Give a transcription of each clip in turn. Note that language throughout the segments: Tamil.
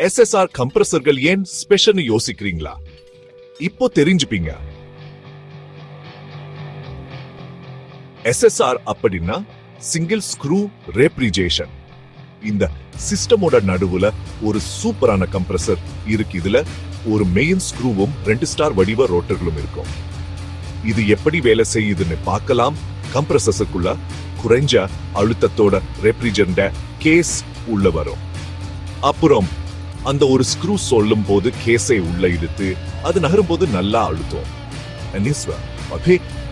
SSR கம்ப்ரஸர்கள் ஏன் ஸ்பெஷல்னு யோசிக்கிறீங்களா? இப்போ தெரிஞ்சுப்பீங்க. SSR அப்படின்னா சிங்கிள் ஸ்க்ரூ ரெப்ரிஜரேஷன். இந்த சிஸ்டமோட நடுவுல ஒரு சூப்பரான கம்ப்ரஸர் இருக்கு. இதுல ஒரு மெயின் ஸ்க்ரூவும் 2 ஸ்டார் வடிவ ரோட்டர்களும் இருக்கும். இது எப்படி வேலை செய்யுதுன்னு பார்க்கலாம். கம்ப்ரஸருக்குள்ள குறைஞ்ச அழுத்தத்தோட ரெப்ரிஜரண்ட் கேஸ் உள்ள வரும். அப்புறம் அந்த ஒரு ஸ்க்ரூ சொல்லும் போது கேஸை உள்ள இழுத்து அது நகரும்போது நல்லா அழுத்தும்.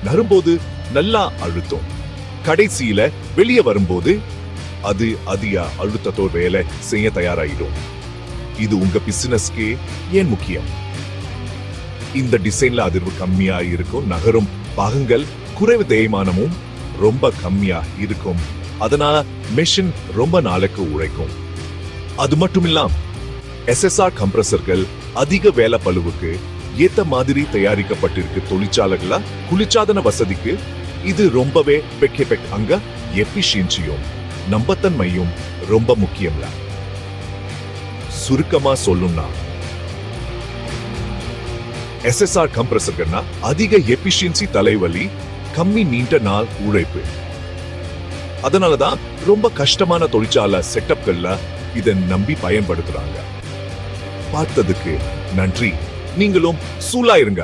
நகரும்போது நல்லா அழுத்தும். கடைசியில வெளியே வரும்போது அது அதிக அழுத்தத்தோட வேலை செய்ய தயாராயிடும். இது உங்க பிசினஸ்க்கு ஏன் முக்கியம்? இந்த டிசைன்ல அதிர்வு கம்மியா இருக்கும். நகரும் பாகங்கள் குறைவு தேய்மானமும் ரொம்ப கம்மியா இருக்கும். அதனால மெஷின் ரொம்ப நாளைக்கு உழைக்கும். அது மட்டும் இல்லாம SSR கம்ப்ரஸர்கள் அதிக வேலை பளுவுக்கு ஏத்த மாதிரி தயாரிக்கப்பட்டிருக்கு. தொழிற்சாலைகள குளிர்சாதன வசதிக்கு இது ரொம்பவே அங்க எஃபிஷியன்சியும் நம்பத்தன்மையும் ரொம்ப முக்கியம்ல. சுருக்கமா சொல்லணும்னா SSR கம்ப்ரஸர்கள்னா அதிக எஃபிஷியன்சி, தலைவலி, கம்மி நீண்ட நாள் உழைப்பு. அதனாலதான் ரொம்ப கஷ்டமான தொழிற்சாலை செட்டப்கள்ல இதை நம்பி பயன்படுத்துறாங்க. பார்த்ததுக்கு நன்றி. நீங்களும் சூலா இருங்க.